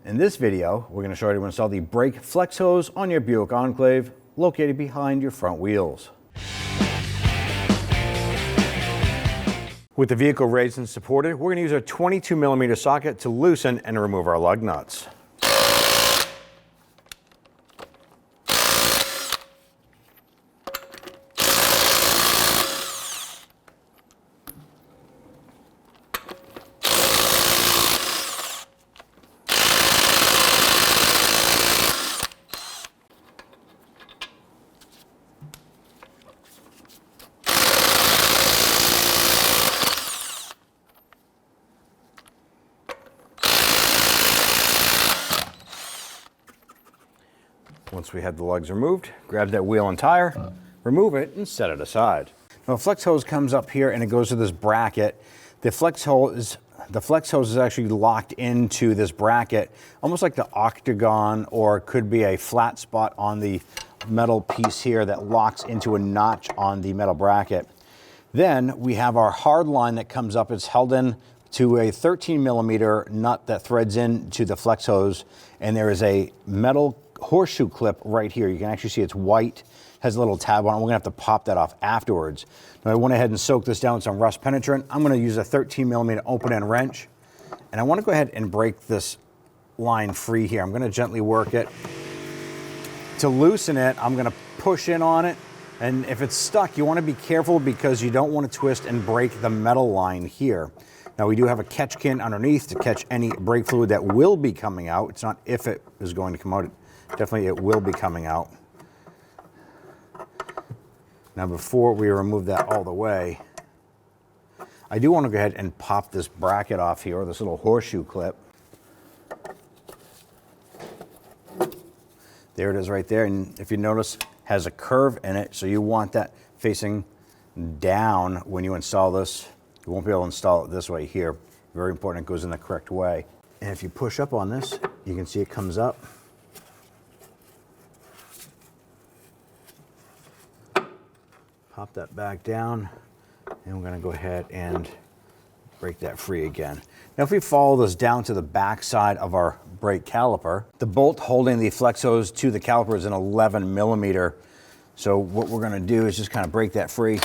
In this video, we're going to show you how to install the brake flex hose on your Buick Enclave, located behind your front wheels. With the vehicle raised and supported, we're going to use our 22mm socket to loosen and remove our lug nuts. Once we have the lugs removed, grab that wheel and tire, remove it, and set it aside. Now, the flex hose comes up here and it goes to this bracket. The flex hose is actually locked into this bracket, almost like the octagon, or it could be a flat spot on the metal piece here that locks into a notch on the metal bracket. Then we have our hard line that comes up. It's held in to a 13mm nut that threads into the flex hose, and there is a metal horseshoe clip right here. You can actually see it's white, has a little tab on it. We're gonna have to pop that off afterwards. Now I went ahead and soaked this down with some rust penetrant. I'm gonna use a 13mm open end wrench, and I wanna go ahead and break this line free here. I'm gonna gently work it. To loosen it, I'm gonna push in on it, and if it's stuck, you wanna be careful because you don't wanna twist and break the metal line here. Now we do have a catch can underneath to catch any brake fluid that will be coming out. It's not if it is going to come out. Definitely it will be coming out. Now before we remove that all the way, I do want to go ahead and pop this bracket off here, or this little horseshoe clip. There it is right there, and if you notice, has a curve in it, so you want that facing down when you install this. You won't be able to install it this way here. Very important it goes in the correct way. And if you push up on this, you can see it comes up. Pop that back down, and we're gonna go ahead and break that free again. Now if we follow this down to the back side of our brake caliper, the bolt holding the flex hose to the caliper is an 11mm. So what we're gonna do is just kind of break that free.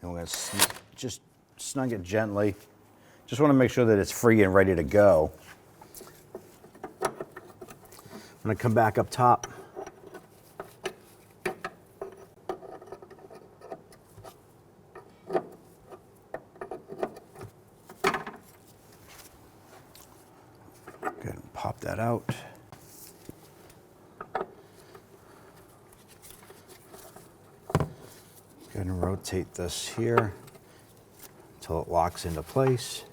And we're gonna just snug it gently. Just wanna make sure that it's free and ready to go. I'm gonna come back up top. Go ahead and pop that out. Go ahead and rotate this here until it locks into place.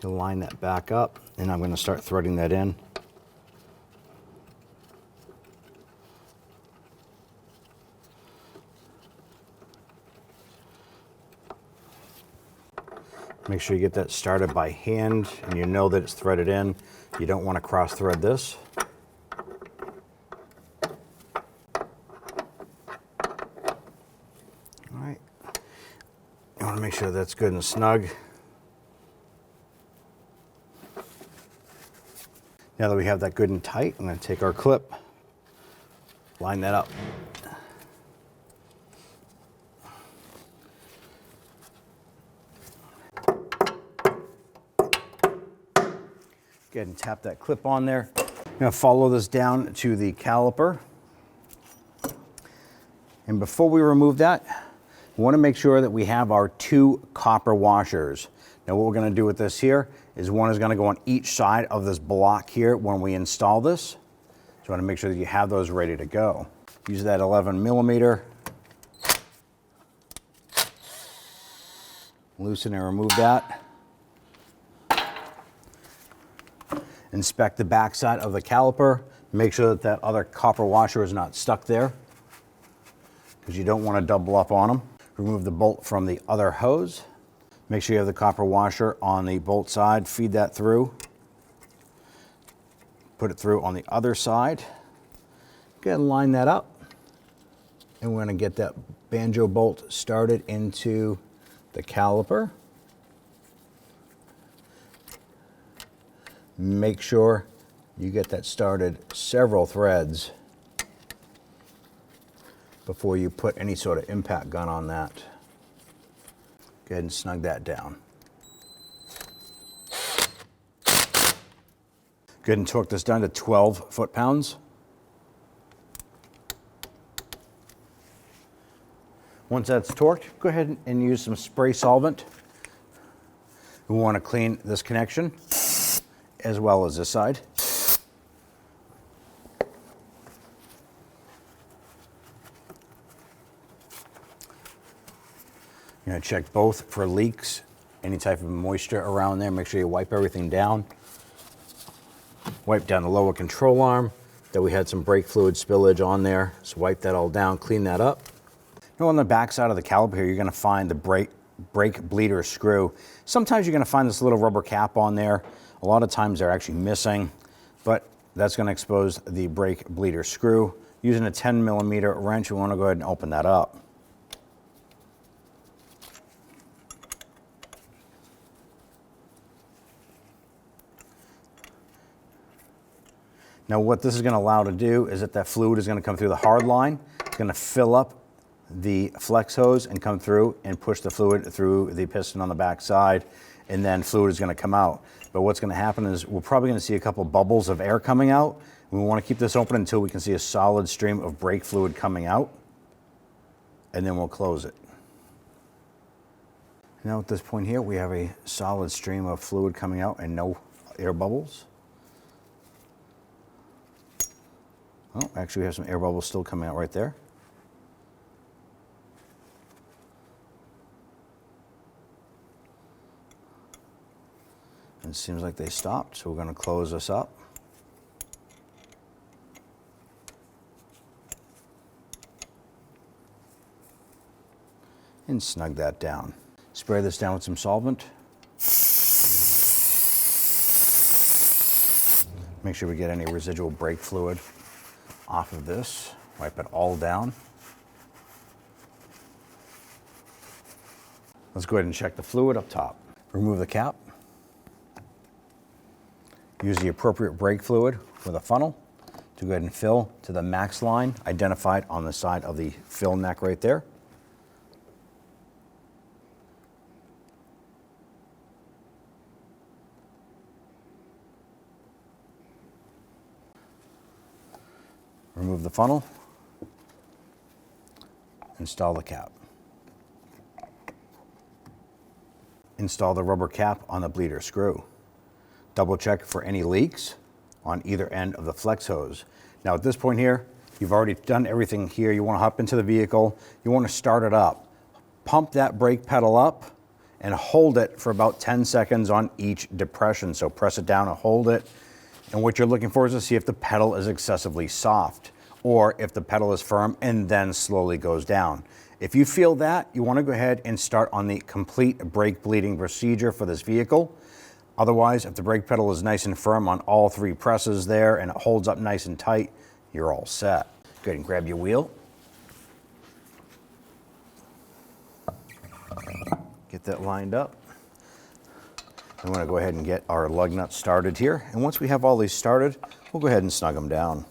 Gonna line that back up, and I'm gonna start threading that in. Make sure you get that started by hand and you know that it's threaded in. You don't want to cross thread this. All right. You want to make sure that's good and snug. Now that we have that good and tight, I'm going to take our clip, line that up. Go ahead and tap that clip on there. I'm going to follow this down to the caliper. And before we remove that, we want to make sure that we have our 2 copper washers. Now what we're going to do with this here is one is going to go on each side of this block here when we install this. So you want to make sure that you have those ready to go. Use that 11mm. Loosen and remove that. Inspect the back side of the caliper. Make sure that that other copper washer is not stuck there, because you don't want to double up on them. Remove the bolt from the other hose. Make sure you have the copper washer on the bolt side. Feed that through. Put it through on the other side. Go ahead and line that up. And we're going to get that banjo bolt started into the caliper. Make sure you get that started several threads before you put any sort of impact gun on that. Go ahead and snug that down. Go ahead and torque this down to 12 foot-pounds. Once that's torqued, go ahead and use some spray solvent. We want to clean this connection as well as this side. You're going to check both for leaks, any type of moisture around there. Make sure you wipe everything down. Wipe down the lower control arm that we had some brake fluid spillage on there. So wipe that all down, clean that up. Now on the back side of the caliper here, you're going to find the brake bleeder screw. Sometimes you're going to find this little rubber cap on there. A lot of times they're actually missing, but that's going to expose the brake bleeder screw. Using a 10mm wrench, we want to go ahead and open that up. Now what this is going to allow to do is that fluid is going to come through the hard line. It's going to fill up the flex hose and come through and push the fluid through the piston on the back side, and then fluid is going to come out. But what's going to happen is we're probably going to see a couple bubbles of air coming out. We want to keep this open until we can see a solid stream of brake fluid coming out, and then we'll close it. Now at this point here, we have a solid stream of fluid coming out and no air bubbles. Oh, actually we have some air bubbles still coming out right there. And it seems like they stopped, so we're going to close this up. And snug that down. Spray this down with some solvent. Make sure we get any residual brake fluid off of this. Wipe it all down. Let's go ahead and check the fluid up top. Remove the cap. Use the appropriate brake fluid with a funnel to go ahead and fill to the max line identified on the side of the fill neck right there. Remove the funnel, install the cap. Install the rubber cap on the bleeder screw. Double check for any leaks on either end of the flex hose. Now at this point here, you've already done everything here. You want to hop into the vehicle, you want to start it up. Pump that brake pedal up and hold it for about 10 seconds on each depression. So press it down and hold it. And what you're looking for is to see if the pedal is excessively soft or if the pedal is firm and then slowly goes down. If you feel that, you want to go ahead and start on the complete brake bleeding procedure for this vehicle. Otherwise, if the brake pedal is nice and firm on all 3 presses there and it holds up nice and tight, you're all set. Go ahead and grab your wheel. Get that lined up. I'm going to go ahead and get our lug nuts started here. And once we have all these started, we'll go ahead and snug them down.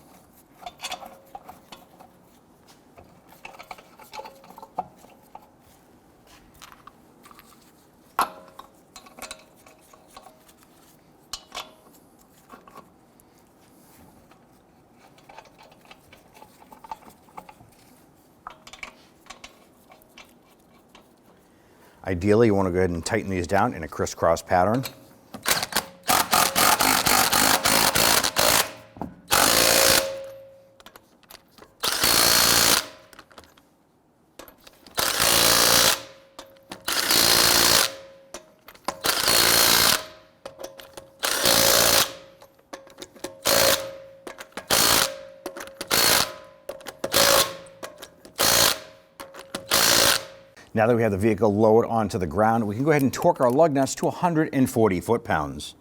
Ideally, you want to go ahead and tighten these down in a crisscross pattern. Now that we have the vehicle lowered onto the ground, we can go ahead and torque our lug nuts to 140 foot-pounds.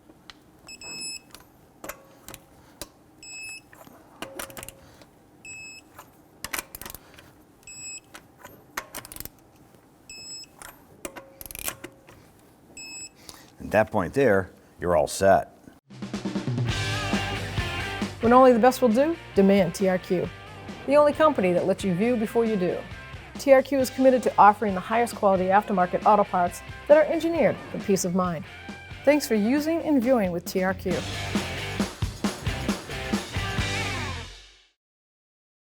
At that point there, you're all set. When only the best will do, demand TRQ. The only company that lets you view before you do. TRQ is committed to offering the highest quality aftermarket auto parts that are engineered for peace of mind. Thanks for using and viewing with TRQ.